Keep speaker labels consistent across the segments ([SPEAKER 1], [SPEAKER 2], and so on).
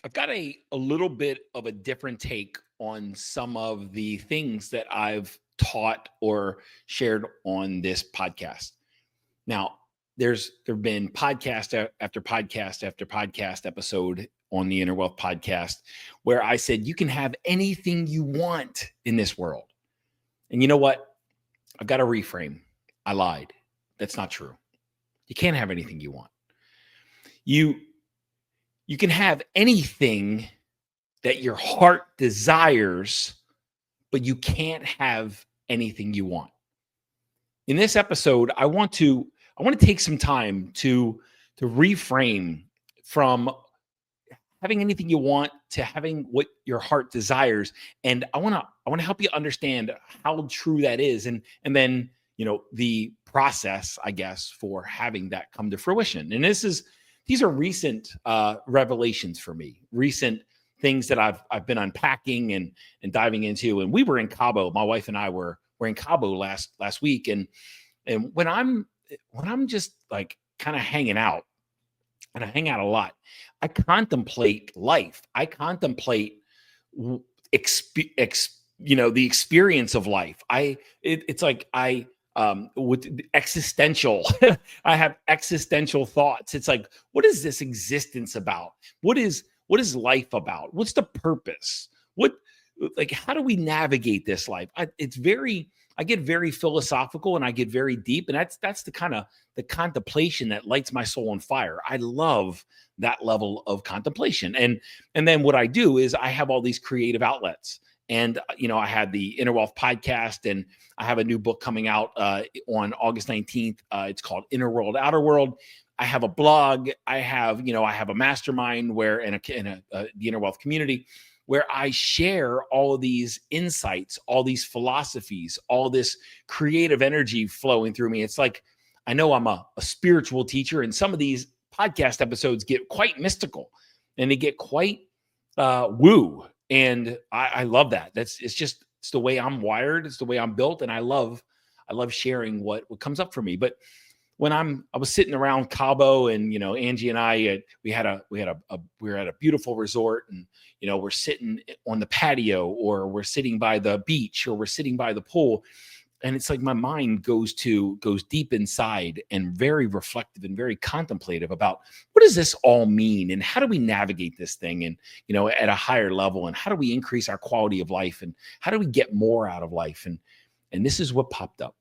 [SPEAKER 1] I've got a little bit of a different take on some of the things that I've taught or shared on this podcast. Now, there've been after podcast after podcast episode on the Inner Wealth podcast where I said you can have anything you want in this world. And you know what? I've got to reframe. I lied. That's not true. You can't have anything you want. You can have anything that your heart desires, but you can't have anything you want. In this episode, I want to take some time to reframe from having anything you want to having what your heart desires. And I want to help you understand how true that is, and then the process, I guess, for having that come to fruition. And these are recent revelations for me, recent things that I've been unpacking and diving into. And we were in Cabo. My wife and I were in Cabo last week. And when I'm just like kind of hanging out, and I hang out a lot, I contemplate life. I contemplate the experience of life. It's like with existential, I have existential thoughts. It's like, what is this existence about? What is life about? What's the purpose? How do we navigate this life? I get very philosophical and I get very deep. And that's the kind of the contemplation that lights my soul on fire. I love that level of contemplation. And then what I do is I have all these creative outlets. And, I had the Inner Wealth podcast, and I have a new book coming out on August 19th. It's called Inner World, Outer World. I have a blog. I have a mastermind in the Inner Wealth community where I share all of these insights, all these philosophies, all this creative energy flowing through me. It's like, I know I'm a spiritual teacher, and some of these podcast episodes get quite mystical and they get quite woo. And I love that. It's the way I'm wired. It's the way I'm built. And I love sharing what comes up for me. But when I was sitting around Cabo, and Angie and I, we were at a beautiful resort, and we're sitting on the patio, or we're sitting by the beach, or we're sitting by the pool, and it's like my mind goes deep inside and very reflective and very contemplative about what does this all mean, and how do we navigate this thing, and at a higher level, and how do we increase our quality of life, and how do we get more out of life, and this is what popped up.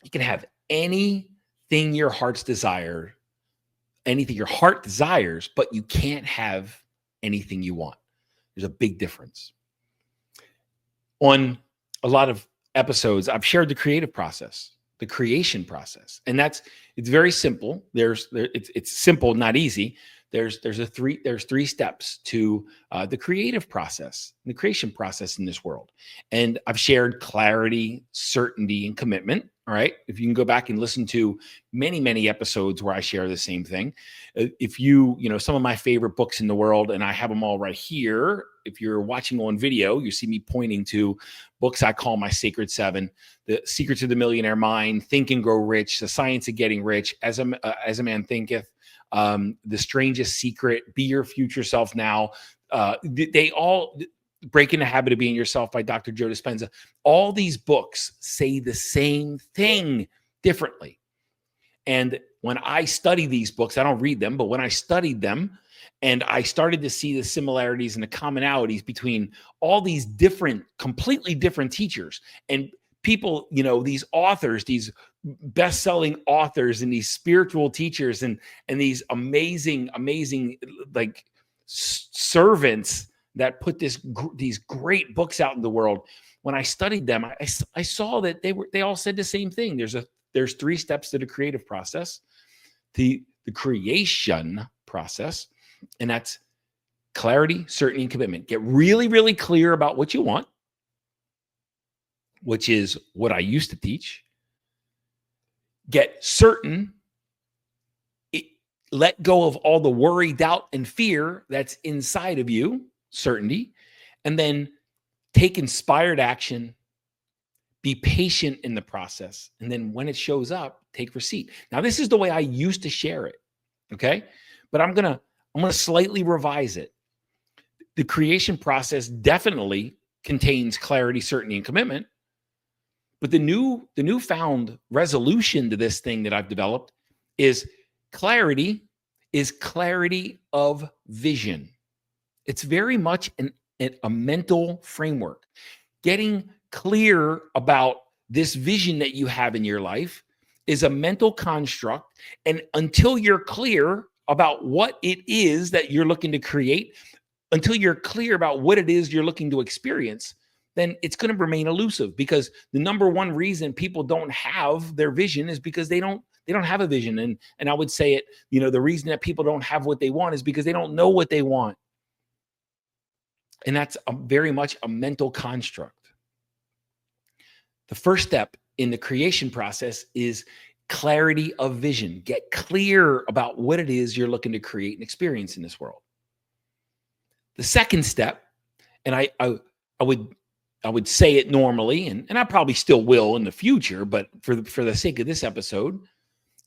[SPEAKER 1] You can have anything your heart desires, but you can't have anything you want. There's a big difference. On a lot of episodes, I've shared the creative process, the creation process, and it's very simple. It's simple, not easy. There's three steps to the creative process, the creation process in this world. And I've shared clarity, certainty, and commitment. All right. If you can go back and listen to many episodes where I share the same thing. If some of my favorite books in the world, and I have them all right here. If you're watching on video, you see me pointing to books I call my Sacred Seven: The Secrets of the Millionaire Mind, Think and Grow Rich, The Science of Getting Rich, As a Man Thinketh, The Strangest Secret, Be Your Future Self Now. They all, Breaking the Habit of Being Yourself by Dr. Joe Dispenza. All these books say the same thing differently. And when I study these books, I don't read them, but when I studied them and I started to see the similarities and the commonalities between all these completely different teachers and people, these authors, these best-selling authors and these spiritual teachers and these amazing like servants that put these great books out in the world. When I studied them, I saw that they all said the same thing. There's three steps to the creative process, the creation process, and that's clarity, certainty, and commitment. Get really, really clear about what you want, which is what I used to teach. Get certain. Let go of all the worry, doubt, and fear that's inside of you, certainty, and then take inspired action, be patient in the process, and then when it shows up, take receipt. Now, this is the way I used to share it, okay? But I'm gonna slightly revise it. the creation process definitely contains clarity, certainty, and commitment. But the newfound resolution to this thing that I've developed is clarity is clarity of vision. It's very much a mental framework. Getting clear about this vision that you have in your life is a mental construct. And until you're clear about what it is that you're looking to create, until you're clear about what it is you're looking to experience, then it's going to remain elusive, because the number one reason people don't have their vision is because they don't have a vision. And I would say it, the reason that people don't have what they want is because they don't know what they want. And that's very much a mental construct. The first step in the creation process is clarity of vision. Get clear about what it is you're looking to create and experience in this world. The second step, and I would say it normally, and I probably still will in the future, but for the sake of this episode,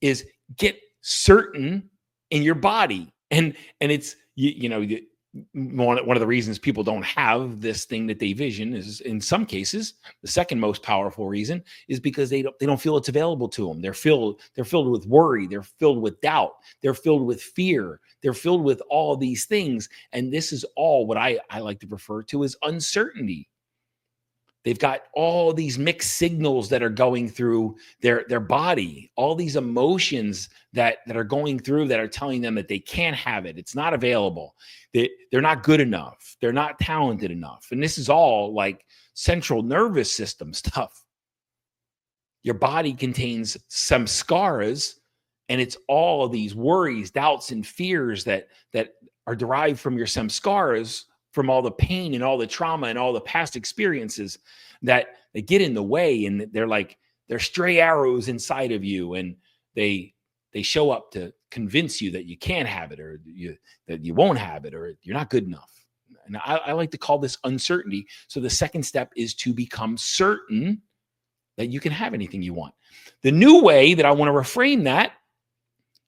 [SPEAKER 1] is get certain in your body. And it's one of the reasons people don't have this thing that they vision is, in some cases, the second most powerful reason is because they don't feel it's available to them. They're filled with worry, they're filled with doubt, they're filled with fear, they're filled with all these things. And this is all what I like to refer to as uncertainty. They've got all these mixed signals that are going through their body, all these emotions that are going through that are telling them that they can't have it. It's not available. They're not good enough. They're not talented enough. And this is all like central nervous system stuff. Your body contains samskaras, and it's all these worries, doubts, and fears that are derived from your samskaras, from all the pain and all the trauma and all the past experiences that they get in the way. And they're stray arrows inside of you, and they show up to convince you that you can't have it, or that you won't have it, or you're not good enough. And I like to call this uncertainty. So the second step is to become certain that you can have anything you want. The new way that I want to reframe that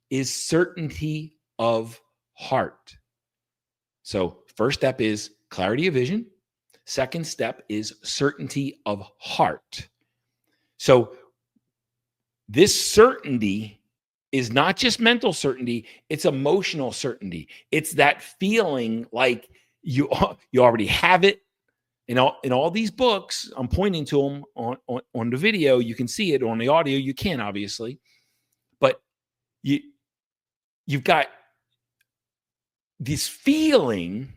[SPEAKER 1] is certainty of heart. So first step is clarity of vision. Second step is certainty of heart. So this certainty is not just mental certainty, it's emotional certainty. It's that feeling like you already have it. In all these books, I'm pointing to them on the video. You can see it. On the audio, you can, obviously. But you've got this feeling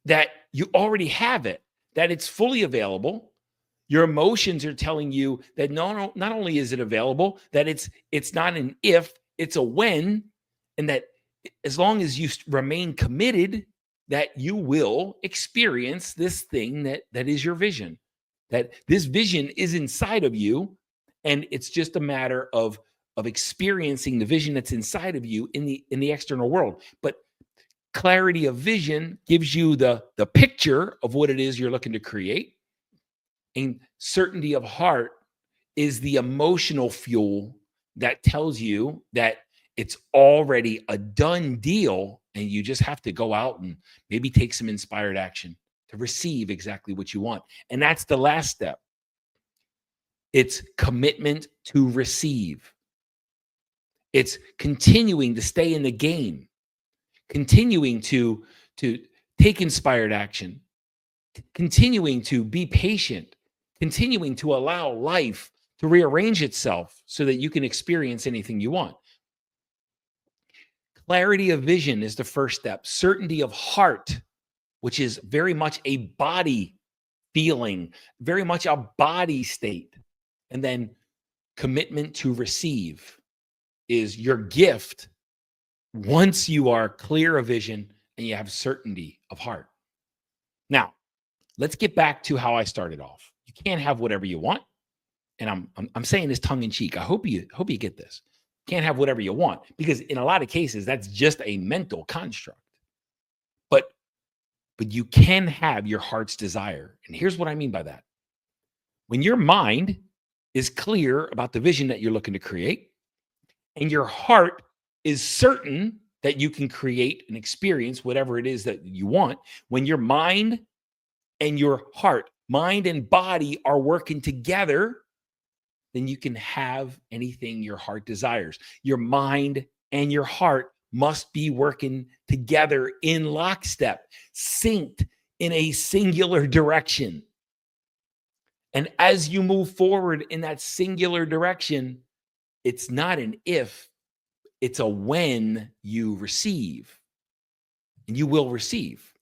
[SPEAKER 1] that you already have it, that it's fully available. Your emotions are telling you that no, not only is it available, that it's not an if, it's a when, and that as long as you remain committed, that you will experience this thing that is your vision, that this vision is inside of you, and it's just a matter of experiencing the vision that's inside of you in the external world. But clarity of vision gives you the picture of what it is you're looking to create. And certainty of heart is the emotional fuel that tells you that it's already a done deal, and you just have to go out and maybe take some inspired action to receive exactly what you want. And that's the last step. It's commitment to receive. It's continuing to stay in the game, continuing to take inspired action, continuing to be patient, continuing to allow life to rearrange itself so that you can experience anything you want. Clarity of vision is the first step. Certainty of heart, which is very much a body feeling, very much a body state. And then commitment to receive is your gift once you are clear of vision and you have certainty of heart. Now, let's get back to how I started off. You can't have whatever you want. And I'm saying this tongue in cheek. I hope you get this. Can't have whatever you want, because in a lot of cases, that's just a mental construct. But you can have your heart's desire. And here's what I mean by that. When your mind is clear about the vision that you're looking to create, and your heart is certain that you can create and experience whatever it is that you want when your mind and your heart, mind and body are working together. Then you can have anything your heart desires. Your mind and your heart must be working together in lockstep, synced in a singular direction. And as you move forward in that singular direction, it's not an if, it's a when you receive, and you will receive.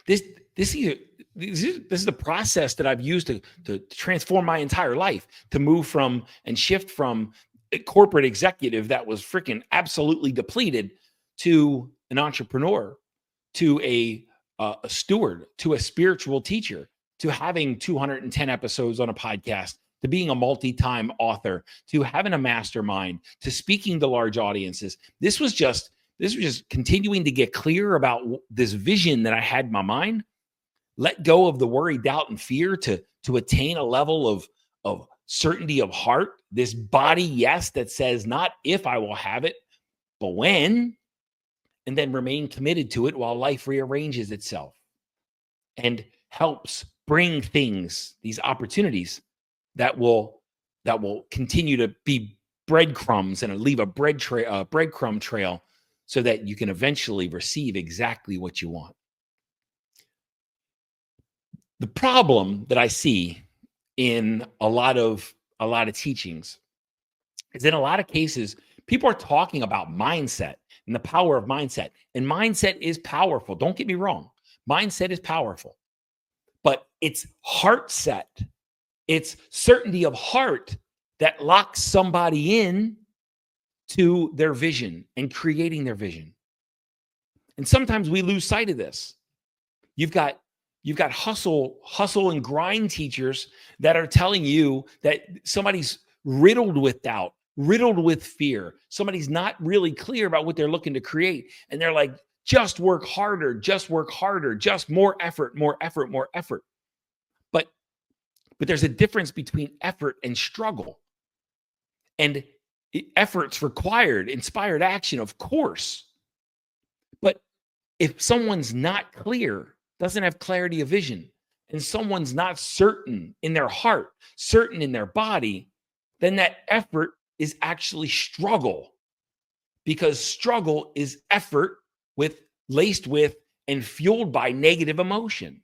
[SPEAKER 1] This this is this is the process that I've used to transform my entire life, to move from and shift from a corporate executive that was freaking absolutely depleted to an entrepreneur, to a steward, to a spiritual teacher, to having 210 episodes on a podcast, to being a multi-time author, to having a mastermind, to speaking to large audiences. This was just continuing to get clear about this vision that I had in my mind, let go of the worry, doubt, and fear to attain a level of certainty of heart, this body yes that says not if I will have it, but when, and then remain committed to it while life rearranges itself and helps bring things, these opportunities that will continue to be breadcrumbs and leave a breadcrumb trail so that you can eventually receive exactly what you want. The problem that I see in a lot of teachings is, in a lot of cases, people are talking about mindset and the power of mindset. And mindset is powerful. Don't get me wrong. Mindset is powerful. But it's heartset. It's certainty of heart that locks somebody in to their vision and creating their vision. And sometimes we lose sight of this. You've got hustle and grind teachers that are telling you that somebody's riddled with doubt, riddled with fear. Somebody's not really clear about what they're looking to create. And they're like, just work harder, just more effort, more effort, more effort. But there's a difference between effort and struggle. And effort's required, inspired action, of course. But if someone's not clear, doesn't have clarity of vision, and someone's not certain in their heart, certain in their body, then that effort is actually struggle, because struggle is effort laced with and fueled by negative emotion.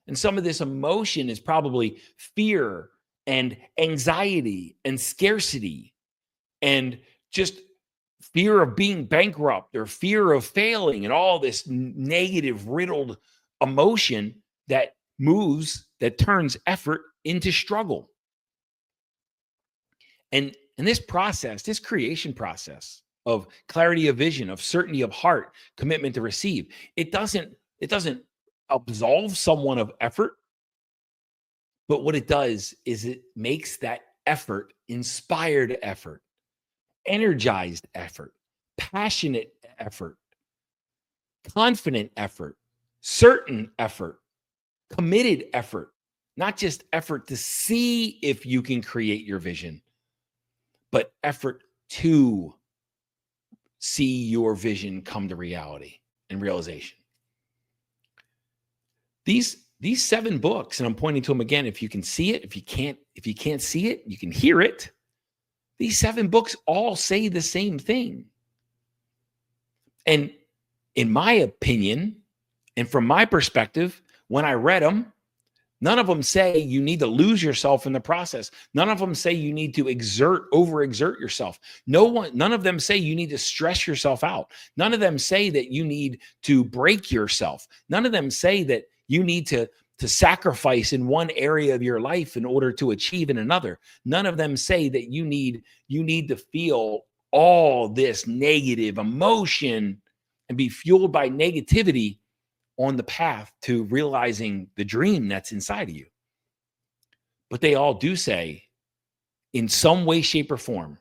[SPEAKER 1] And some of this emotion is probably fear and anxiety and scarcity and just fear of being bankrupt or fear of failing and all this negative riddled emotion that turns effort into struggle. And this process, this creation process of clarity of vision, of certainty of heart, commitment to receive, it doesn't absolve someone of effort, but what it does is it makes that effort inspired effort, energized effort, passionate effort, confident effort, certain effort, committed effort, not just effort to see if you can create your vision, but effort to see your vision come to reality and realization. These 7 books, and I'm pointing to them again, if you can see it, if you can't see it, you can hear it. These 7 books all say the same thing. And in my opinion, and from my perspective, when I read them, none of them say you need to lose yourself in the process. None of them say you need to overexert yourself. None of them say you need to stress yourself out. None of them say that you need to break yourself. None of them say that you need to sacrifice in one area of your life in order to achieve in another. None of them say that you need to feel all this negative emotion and be fueled by negativity on the path to realizing the dream that's inside of you. But they all do say, in some way, shape, or form,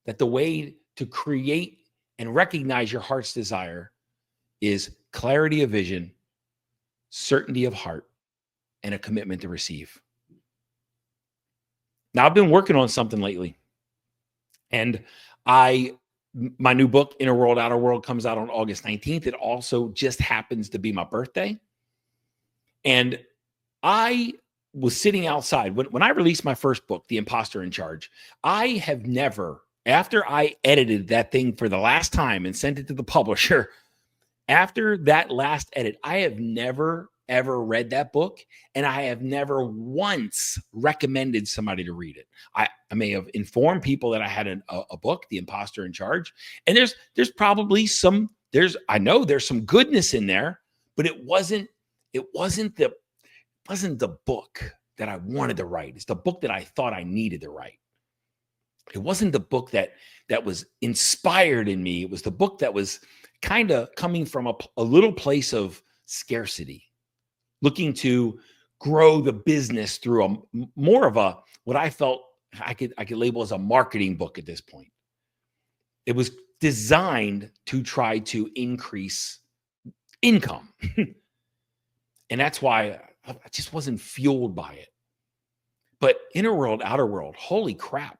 [SPEAKER 1] that the way to create and recognize your heart's desire is clarity of vision, certainty of heart, and a commitment to receive. Now, I've been working on something lately, and I My new book, Inner World, Outer World, comes out on August 19th. It also just happens to be my birthday. And I was sitting outside when I released my first book, The Imposter in Charge. I have never, after I edited that thing for the last time and sent it to the publisher, after that last edit, I have never, ever read that book. And I have never once recommended somebody to read it. I may have informed people that I had a book, The Imposter in Charge. And there's probably I know there's some goodness in there, but it wasn't the book that I wanted to write. It's the book that I thought I needed to write. It wasn't the book that was inspired in me. It was the book that was kind of coming from a little place of scarcity, looking to grow the business through more of what I felt I could label as a marketing book at this point. It was designed to try to increase income. And that's why I just wasn't fueled by it. But Inner World, Outer World, holy crap.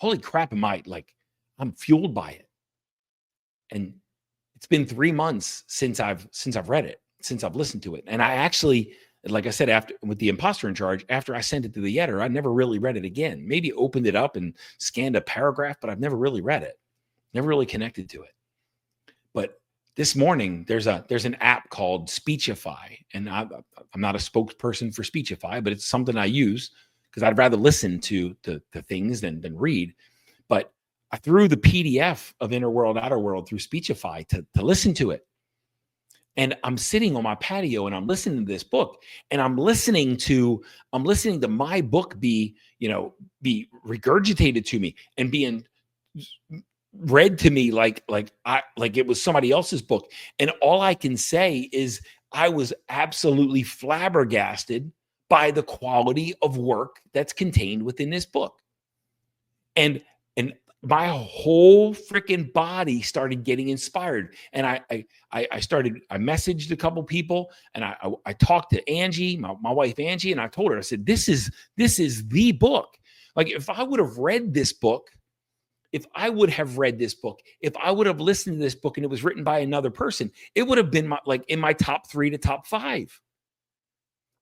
[SPEAKER 1] I'm fueled by it. And it's been 3 months since I've read it, since I've listened to it. And I actually, like I said, after with The Imposter in Charge, after I sent it to the editor, I never really read it again. Maybe opened it up and scanned a paragraph, but I've never really read it. Never really connected to it. But this morning, there's an app called Speechify, and I'm not a spokesperson for Speechify, but it's something I use because I'd rather listen to things than read. But I threw the PDF of Inner World, Outer World through Speechify to listen to it. And I'm sitting on my patio and I'm listening to this book, and I'm listening to my book be regurgitated to me and being read to me like it was somebody else's book. And all I can say is I was absolutely flabbergasted by the quality of work that's contained within this book. And my whole freaking body started getting inspired. And I messaged a couple people, and I talked to Angie, my wife Angie, and I told her, I said, this is the book. Like, if I would have read this book, if I would have listened to this book and it was written by another person, it would have been in my top 3 to top 5.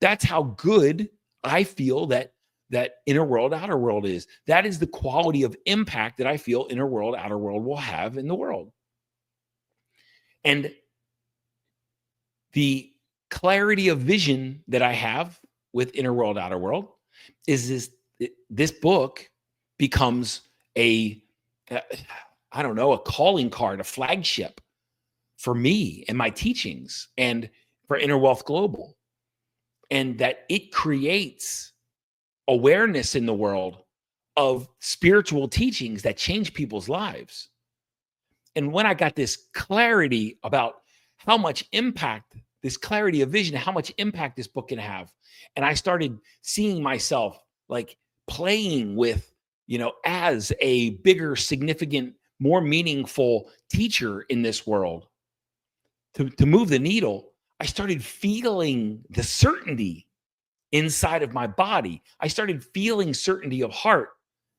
[SPEAKER 1] That's how good I feel that Inner World, Outer World is. That is the quality of impact that I feel Inner World, Outer World will have in the world. And the clarity of vision that I have with Inner World, Outer World is this book becomes a calling card, a flagship for me and my teachings and for Inner Wealth Global. And that it creates awareness in the world of spiritual teachings that change people's lives. And when I got this clarity about how much impact, this clarity of vision, how much impact this book can have, and I started seeing myself like playing with, as a bigger, significant, more meaningful teacher in this world to move the needle, I started feeling the certainty inside of my body. I started feeling certainty of heart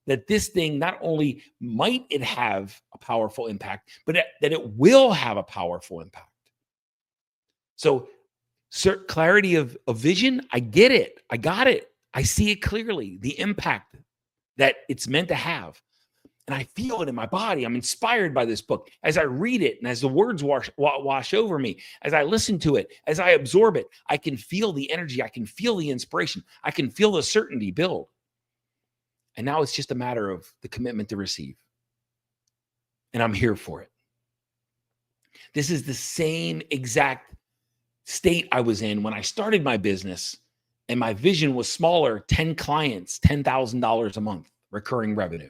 [SPEAKER 1] that this thing, not only might it have a powerful impact, but that it will have a powerful impact. So clarity of vision, I get it. I got it. I see it clearly, the impact that it's meant to have. And I feel it in my body. I'm inspired by this book. As I read it and as the words wash over me, as I listen to it, as I absorb it, I can feel the energy. I can feel the inspiration. I can feel the certainty build. And now it's just a matter of the commitment to receive. And I'm here for it. This is the same exact state I was in when I started my business, and my vision was smaller, 10 clients, $10,000 a month, recurring revenue.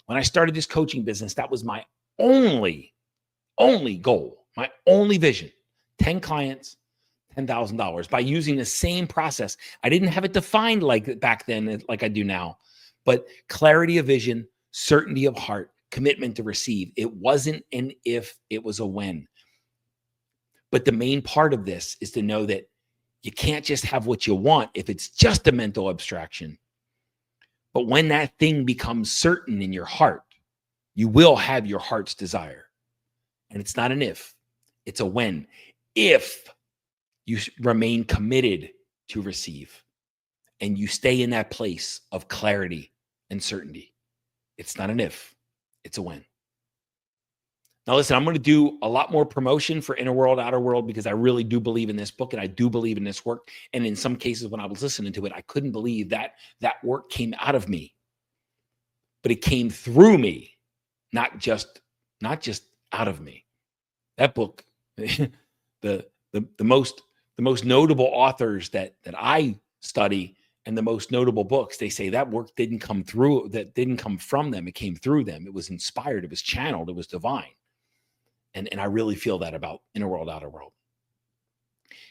[SPEAKER 1] When I started this coaching business, that was my only goal, my only vision, 10 clients, $10,000 by using the same process. I didn't have it defined like back then, like I do now, but clarity of vision, certainty of heart, commitment to receive. It wasn't an if, it was a when. But the main part of this is to know that you can't just have what you want if it's just a mental abstraction. But when that thing becomes certain in your heart, You will have your heart's desire. And it's not an if, it's a when. If you remain committed to receive and you stay in that place of clarity and certainty. It's not an if, it's a when. Now, listen, I'm going to do a lot more promotion for Inner World, Outer World, because I really do believe in this book and I do believe in this work. And in some cases, when I was listening to it, I couldn't believe that that work came out of me, but it came through me, not just out of me. That book, the most notable authors that I study and the most notable books, they say that work didn't come from them. It came through them. It was inspired. It was channeled. It was divine. And I really feel that about Inner World, Outer World.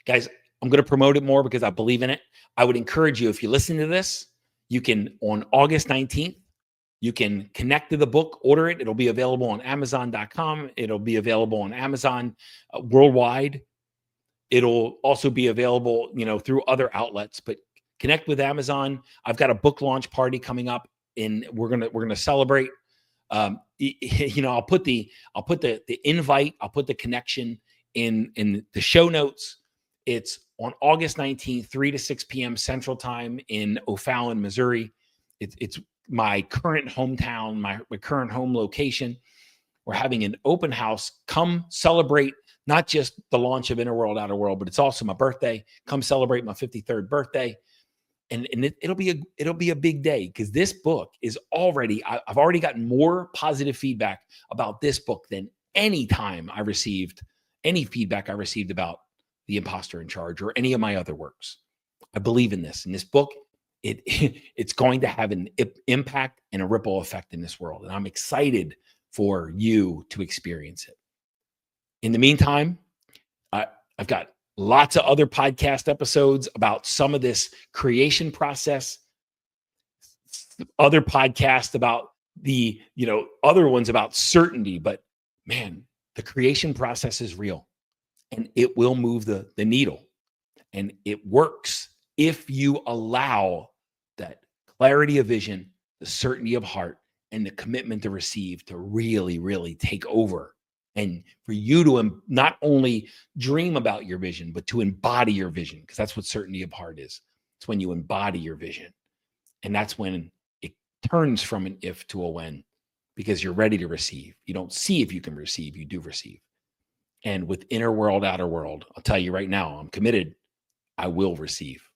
[SPEAKER 1] Guys, I'm going to promote it more because I believe in it. I would encourage you, if you listen to this, you can, on August 19th, you can connect to the book, order it. It'll be available on Amazon.com. It'll be available on Amazon worldwide. It'll also be available, through other outlets, but connect with Amazon. I've got a book launch party coming up, and we're gonna celebrate. I'll put the invite, I'll put the connection in the show notes. It's on August 19th, 3 to 6 p.m. Central Time in O'Fallon, Missouri. It's my current hometown, my current home location. We're having an open house. Come celebrate not just the launch of Inner World, Outer World, but it's also my birthday. Come celebrate my 53rd birthday. And it'll be a big day, because this book is already, I've already gotten more positive feedback about this book than any feedback I received about The Imposter in Charge or any of my other works. I believe in this. In this book, it's going to have an impact and a ripple effect in this world. And I'm excited for you to experience it. In the meantime, I've got lots of other podcast episodes about some of this creation process, other podcasts about other ones about certainty. But man, the creation process is real and it will move the needle, and it works if you allow that clarity of vision, the certainty of heart, and the commitment to receive to really, really take over. And for you to not only dream about your vision, but to embody your vision, because that's what certainty of heart is. It's when you embody your vision. And that's when it turns from an if to a when, because you're ready to receive. You don't see if you can receive, you do receive. And with Inner World, Outer World, I'll tell you right now, I'm committed. I will receive.